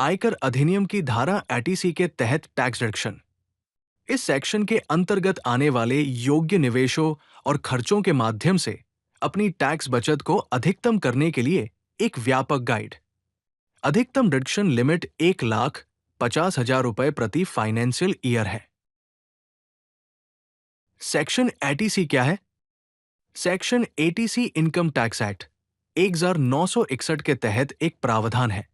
आयकर अधिनियम की धारा 80C के तहत टैक्स डिडक्शन। इस सेक्शन के अंतर्गत आने वाले योग्य निवेशों और खर्चों के माध्यम से अपनी टैक्स बचत को अधिकतम करने के लिए एक व्यापक गाइड। अधिकतम डिडक्शन लिमिट 1,50,000 रुपए प्रति फाइनेंशियल ईयर है। सेक्शन 80C क्या है? Section 80C income tax act 1961 के तहत एक प्रावधान है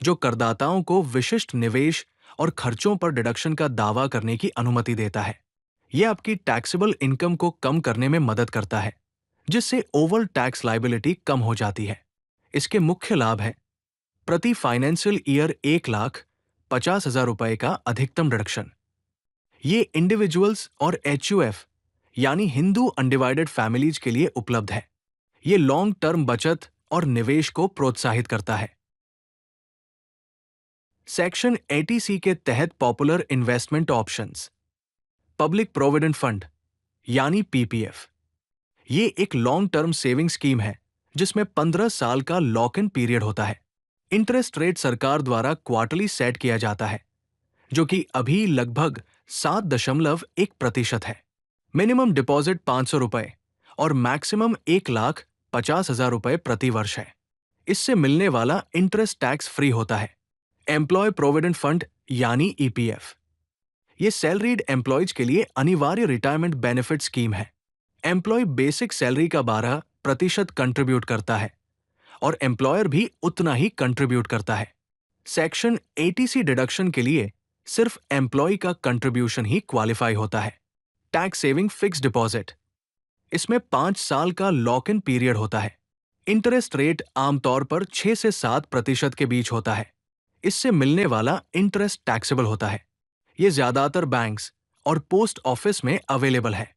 जो करदाताओं को विशिष्ट निवेश और खर्चों पर डिडक्शन का दावा करने की अनुमति देता है। यह आपकी टैक्सेबल इनकम को कम करने में मदद करता है, जिससे ओवरऑल टैक्स लायबिलिटी कम हो जाती है। इसके मुख्य लाभ हैं प्रति फाइनेंशियल ईयर 1,50,000 रुपए का अधिकतम डिडक्शन। ये इंडिविजुअल्स और HUF यानी हिंदू अनडिवाइडेड फैमिलीज के लिए उपलब्ध है। ये लॉन्ग टर्म बचत और निवेश को प्रोत्साहित करता है। सेक्शन 80C के तहत popular investment options. Public provident fund यानी PPF। ये एक लॉन्ग टर्म सेविंग स्कीम है जिसमें 15 साल का लॉक इन पीरियड होता है। इंटरेस्ट रेट सरकार द्वारा क्वार्टरली सेट किया जाता है, जो कि अभी लगभग 7.1% है। मिनिमम डिपॉजिट 500 रुपए और मैक्सिमम 1,50,000 रुपए प्रति वर्ष है। इससे मिलने वाला इंटरेस्ट टैक्स फ्री होता है। एम्प्लॉय प्रोविडेंट फंड यानी EPF। ये सैलरीड एम्प्लॉयज के लिए अनिवार्य रिटायरमेंट बेनिफिट स्कीम है। एम्प्लॉय बेसिक सैलरी का 12% कंट्रीब्यूट करता है और एम्प्लॉयर भी उतना ही कंट्रीब्यूट करता है। सेक्शन 80C डिडक्शन के लिए सिर्फ एम्प्लॉय का कंट्रीब्यूशन ही क्वालिफाई होता है। Tax saving fix deposit. इसमें 5 साल का लॉक इन पीरियड होता है। इंटरेस्ट रेट आमतौर पर 6 से 7% के बीच होता है। इससे मिलने वाला इंटरेस्ट टैक्सेबल होता है। ये ज्यादातर बैंक्स और पोस्ट ऑफिस में अवेलेबल है।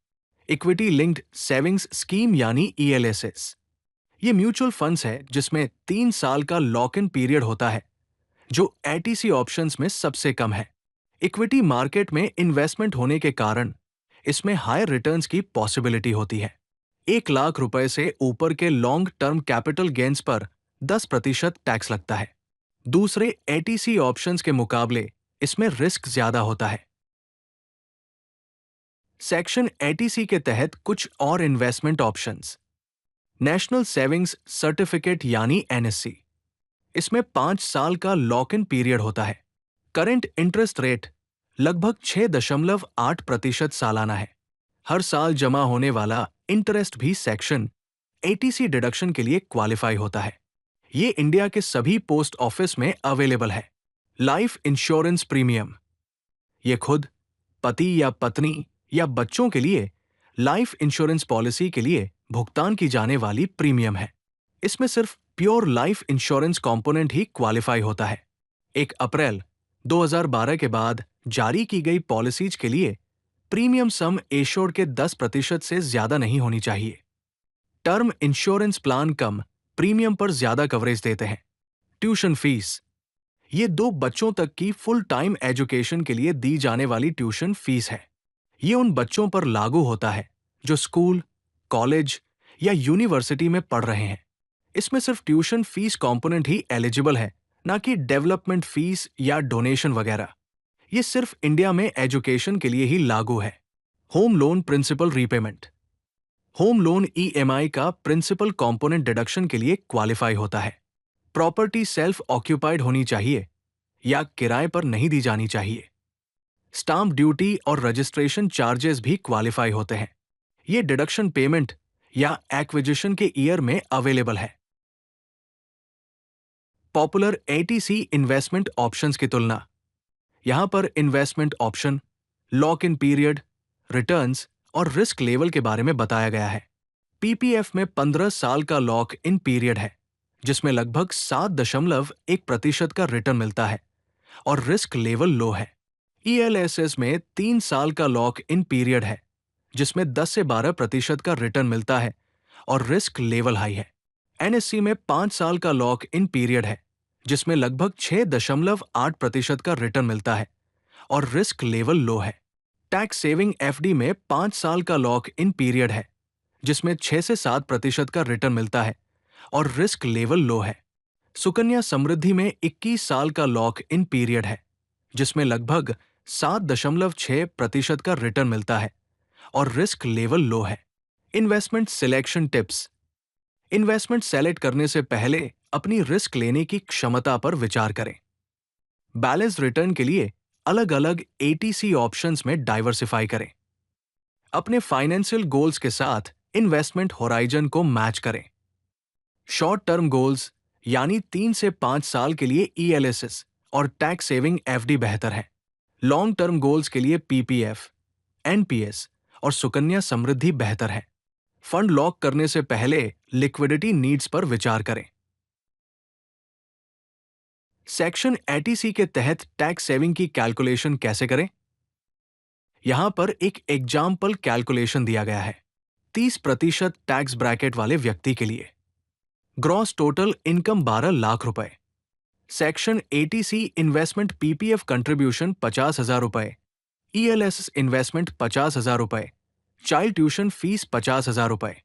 इक्विटी लिंक्ड सेविंग्स स्कीम यानी ELSS। ये म्यूचुअल फंड्स है जिसमें 3 साल का लॉक इन पीरियड होता है, जो 80C ऑप्शंस में सबसे कम है। इक्विटी मार्केट में इन्वेस्टमेंट होने के कारण इसमें हायर रिटर्न्स की पॉसिबिलिटी होती है। 1,00,000 रुपए से ऊपर के लॉन्ग टर्म कैपिटल गेन्स पर 10% टैक्स लगता है। दूसरे 80C ऑप्शंस के मुकाबले इसमें रिस्क ज्यादा होता है। सेक्शन 80C के तहत कुछ और investment options. National savings certificate यानी NSC। इसमें 5 साल का लॉक इन पीरियड होता है। करंट इंटरेस्ट रेट लगभग 6.8% सालाना है। हर साल जमा होने वाला इंटरेस्ट भी सेक्शन 80C डिडक्शन के लिए क्वालिफाई होता है। ये इंडिया के सभी पोस्ट ऑफिस में अवेलेबल है। Life insurance premium. ये खुद, पति या पत्नी या बच्चों के लिए लाइफ इंश्योरेंस पॉलिसी के लिए भुगतान की जाने वाली प्रीमियम है। इसमें सिर्फ प्योर लाइफ इंश्योरेंस कंपोनेंट ही क्वालिफाई होता है। 1 अप्रैल 2012 के बाद जारी की गई पॉलिसीज के लिए प्रीमियम सम एश्योर्ड के 10% से ज्यादा नहीं होनी चाहिए। टर्म इंश्योरेंस प्लान कम प्रीमियम पर ज्यादा कवरेज देते हैं। Tuition fees. ये 2 बच्चों तक की फुल टाइम एजुकेशन के लिए दी जाने वाली ट्यूशन फीस है। ये उन बच्चों पर लागू होता है जो स्कूल, कॉलेज या यूनिवर्सिटी में पढ़ रहे हैं। इसमें सिर्फ ट्यूशन फीस कंपोनेंट ही एलिजिबल है, ना कि डेवलपमेंट फीस या डोनेशन वगैरह। ये सिर्फ इंडिया में एजुकेशन के लिए ही लागू है। Home loan principal repayment. Home loan EMI का प्रिंसिपल कंपोनेंट डिडक्शन के लिए क्वालिफाई होता है। प्रॉपर्टी सेल्फ ऑक्यूपाइड होनी चाहिए या किराए पर नहीं दी जानी चाहिए। स्टाम्प ड्यूटी और रजिस्ट्रेशन चार्जेस भी क्वालिफाई होते हैं। ये डिडक्शन पेमेंट या एक्विजिशन के ईयर में अवेलेबल है। पॉपुलर 80C इन्वेस्टमेंट ऑप्शंस की तुलना। यहां पर investment option, lock in period, returns और रिस्क लेवल के बारे में बताया गया है। PPF में 15 साल का लॉक इन पीरियड है, जिसमें लगभग 7.1% का रिटर्न मिलता है और रिस्क लेवल लो है। ELSS में 3 साल का लॉक इन पीरियड है, जिसमें 10 से 12% का रिटर्न मिलता है और रिस्क लेवल हाई है। NSC में 5 साल का लॉक इन पीरियड है, जिसमें लगभग 6.8% का रिटर्न मिलता है और रिस्क लेवल लो है। टैक्स सेविंग FD में 5 साल का लॉक इन पीरियड है, जिसमें 6 से 7% का रिटर्न मिलता है और रिस्क लेवल लो है। सुकन्या समृद्धि में 21 साल का लॉक इन पीरियड है, जिसमें लगभग 7.6% का रिटर्न मिलता है और रिस्क लेवल लो है। Investment selection tips. Investment select करने से पहले अपनी रिस्क लेने की क्षमता पर विचार करें। बैलेंस रिटर्न के लिए अलग अलग एटीसी ऑप्शंस में डाइवर्सिफाई करें। अपने फाइनेंशियल गोल्स के साथ इन्वेस्टमेंट होराइजन को मैच करें। शॉर्ट टर्म गोल्स यानी 3 से 5 साल के लिए ईएलएसएस और टैक्स सेविंग एफडी बेहतर है। लॉन्ग टर्म गोल्स के लिए पीपीएफ, एनपीएस और सुकन्या समृद्धि बेहतर है। फंड लॉक करने से पहले लिक्विडिटी नीड्स पर विचार करें। सेक्शन 80C के तहत टैक्स सेविंग की कैलकुलेशन कैसे करें? यहां पर एक एग्जाम्पल कैलकुलेशन दिया गया है। 30% टैक्स ब्रैकेट वाले व्यक्ति के लिए ग्रॉस टोटल इनकम 12 लाख रुपए। Section 80C investment PPF contribution 50,000 रुपए, ईएलएस इन्वेस्टमेंट 50,000 रुपए, चाइल्ड ट्यूशन फीस 50,000 रुपए।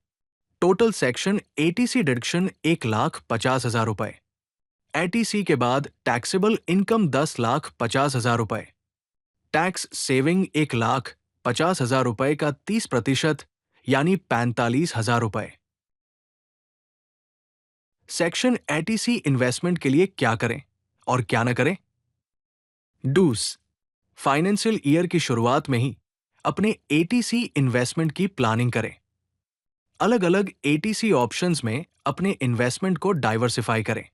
टोटल सेक्शन 80C डिडक्शन 1,50,000 रुपए। 80C के बाद टैक्सेबल इनकम 10,50,000 रुपए। टैक्स सेविंग 1,50,000 रुपए का 30% यानी 45,000 रुपए। सेक्शन 80C इन्वेस्टमेंट के लिए क्या करें और क्या न करें? डूस। फाइनेंशियल ईयर की शुरुआत में ही अपने 80C इन्वेस्टमेंट की प्लानिंग करें। अलग अलग 80C ऑप्शंस में अपने इन्वेस्टमेंट को डाइवर्सिफाई करें।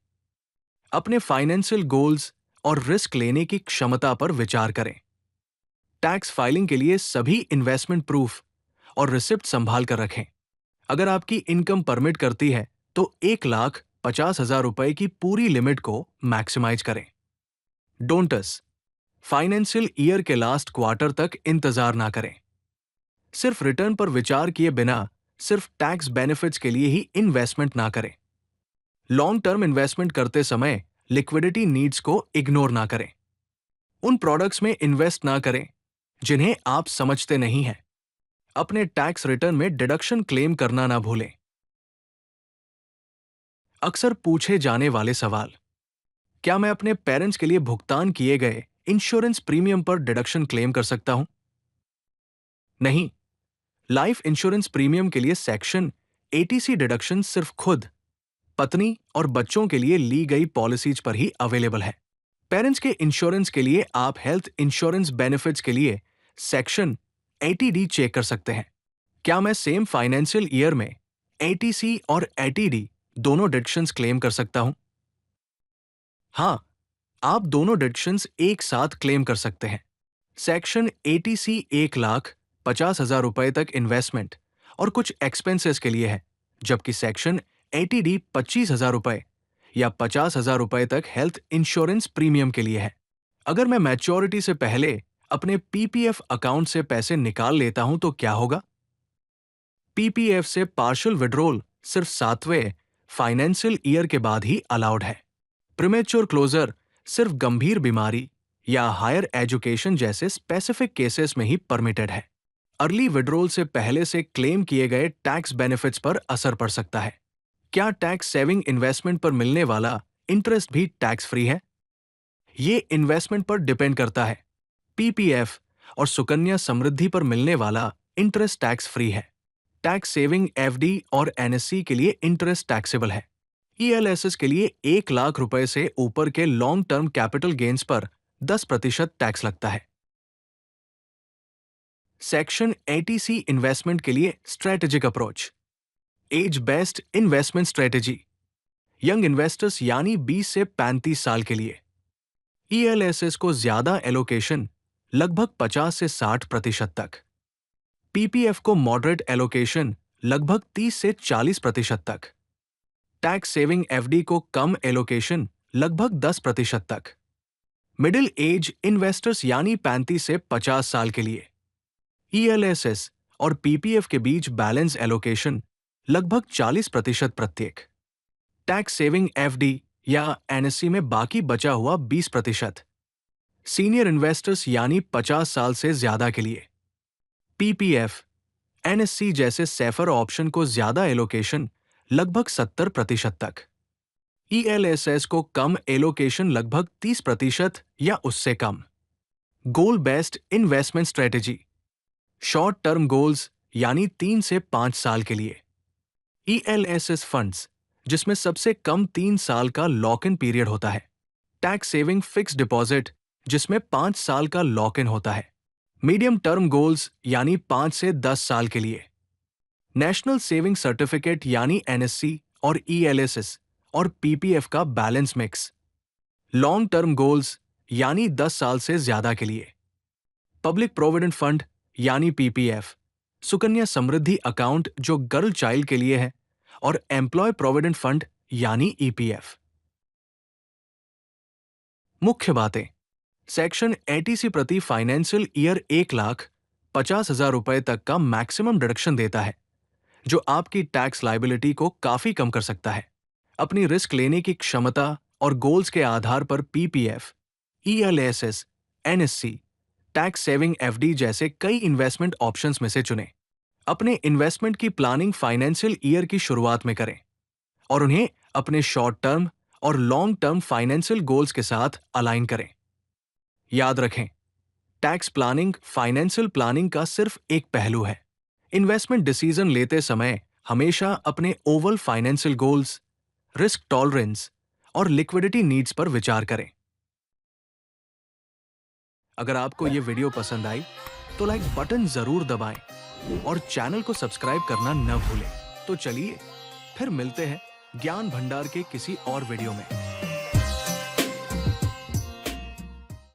अपने फाइनेंशियल गोल्स और रिस्क लेने की क्षमता पर विचार करें। टैक्स फाइलिंग के लिए सभी इन्वेस्टमेंट प्रूफ और रिसिप्ट संभाल कर रखें। अगर आपकी इनकम परमिट करती है तो 1,50,000 रुपए की पूरी लिमिट को मैक्सिमाइज करें। डोंटस। फाइनेंशियल ईयर के लास्ट क्वार्टर तक इंतजार ना करें। सिर्फ रिटर्न पर विचार किए बिना सिर्फ टैक्स बेनिफिट्स के लिए ही इन्वेस्टमेंट ना करें। लॉन्ग टर्म इन्वेस्टमेंट करते समय लिक्विडिटी नीड्स को इग्नोर ना करें। उन प्रोडक्ट्स में इन्वेस्ट ना करें जिन्हें आप समझते नहीं हैं। अपने टैक्स रिटर्न में डिडक्शन क्लेम करना ना भूलें। अक्सर पूछे जाने वाले सवाल। क्या मैं अपने पेरेंट्स के लिए भुगतान किए गए इंश्योरेंस प्रीमियम पर डिडक्शन क्लेम कर सकता हूं? नहीं। लाइफ इंश्योरेंस प्रीमियम के लिए सेक्शन 80C डिडक्शन सिर्फ खुद, पत्नी और बच्चों के लिए ली गई पॉलिसीज पर ही अवेलेबल है। पेरेंट्स के इंश्योरेंस के लिए आप हेल्थ इंश्योरेंस बेनिफिट्स के लिए सेक्शन 80D चेक कर सकते हैं। क्या मैं सेम फाइनेंशियल ईयर में 80C और 80D दोनों डिडक्शंस क्लेम कर सकता हूं? हाँ, आप दोनों डिडक्शंस एक साथ क्लेम कर सकते हैं। सेक्शन 80C 1,50,000 रुपए तक इन्वेस्टमेंट और कुछ एक्सपेंसेस के लिए है, जबकि सेक्शन 80D 25,000 रुपए या 50,000 रुपए तक हेल्थ इंश्योरेंस प्रीमियम के लिए है। अगर मैं मैच्योरिटी से पहले अपने पीपीएफ अकाउंट से पैसे निकाल लेता हूं तो क्या होगा? पीपीएफ से पार्शियल विड्रॉल सिर्फ 7वें फाइनेंशियल ईयर के बाद ही अलाउड है। प्रीमेच्योर क्लोजर सिर्फ गंभीर बीमारी या हायर एजुकेशन जैसे स्पेसिफिक केसेस में ही परमिटेड है। अर्ली विड्रॉल से पहले से क्लेम किए गए टैक्स बेनिफिट्स पर असर पड़ सकता है। क्या टैक्स सेविंग इन्वेस्टमेंट पर मिलने वाला इंटरेस्ट भी टैक्स फ्री है? ये इन्वेस्टमेंट पर डिपेंड करता है। पीपीएफ और सुकन्या समृद्धि पर मिलने वाला इंटरेस्ट टैक्स फ्री है। टैक्स सेविंग एफडी और एनएससी के लिए इंटरेस्ट टैक्सेबल है। ईएलएसएस के लिए 1,00,000 रुपए से ऊपर के लॉन्ग टर्म कैपिटल गेन्स पर 10% टैक्स लगता है। सेक्शन 80C इन्वेस्टमेंट के लिए strategic approach. Age based investment strategy. Young investors यानी 20 से 35 साल के लिए ईएलएसएस को ज्यादा एलोकेशन लगभग 50 से 60% तक, पीपीएफ को मॉडरेट एलोकेशन लगभग 30 से 40% तक, टैक्स सेविंग एफडी को कम एलोकेशन लगभग 10% तक, मिडिल एज इन्वेस्टर्स यानी 35 से 50 साल के लिए ईएलएसएस और पीपीएफ के बीच बैलेंस एलोकेशन लगभग 40% प्रत्येक, टैक्स सेविंग एफडी या एनएससी में बाकी बचा हुआ 20%, सीनियर इन्वेस्टर्स यानी 50 साल से ज्यादा के लिए पीपीएफ, एनएससी जैसे सेफर ऑप्शन को ज्यादा एलोकेशन लगभग 70% तक। ELSS को कम एलोकेशन लगभग 30% या उससे कम। Goal based investment strategy, short term goals यानी 3 से 5 साल के लिए। ELSS फंड्स जिसमें सबसे कम 3 साल का लॉक इन पीरियड होता है। टैक्स सेविंग फिक्स डिपॉजिट जिसमें 5 साल का लॉक इन होता है। मीडियम टर्म गोल्स यानी 5 से 10 साल के लिए। नेशनल सेविंग सर्टिफिकेट यानी NSC और ELSS और PPF का balance mix. Long term goals यानी 10 साल से ज्यादा के लिए। पब्लिक प्रोविडेंट फंड यानी PPF, सुकन्या समृद्धि अकाउंट जो गर्ल चाइल्ड के लिए है, और एम्प्लॉय प्रोविडेंट फंड यानी EPF। मुख्य बातें। सेक्शन 80C प्रति फाइनेंशियल ईयर 1,50,000 रुपए तक का मैक्सिमम डिडक्शन देता है, जो आपकी टैक्स लायबिलिटी को काफी कम कर सकता है। अपनी रिस्क लेने की क्षमता और गोल्स के आधार पर PPF, ELSS, NSC, tax saving FD जैसे कई इन्वेस्टमेंट ऑप्शंस में से चुनें। अपने इन्वेस्टमेंट की प्लानिंग फाइनेंशियल ईयर की शुरुआत में करें और उन्हें अपने शॉर्ट टर्म और लॉन्ग टर्म फाइनेंशियल गोल्स के साथ अलाइन करें। याद रखें, टैक्स प्लानिंग फाइनेंशियल प्लानिंग का सिर्फ एक पहलू है। इन्वेस्टमेंट डिसीजन लेते समय हमेशा अपने overall financial goals, risk tolerance और लिक्विडिटी नीड्स पर विचार करें। अगर आपको ये वीडियो पसंद आई तो लाइक बटन जरूर दबाएं और चैनल को सब्सक्राइब करना न भूलें। तो चलिए फिर मिलते हैं ज्ञान भंडार के किसी और वीडियो में।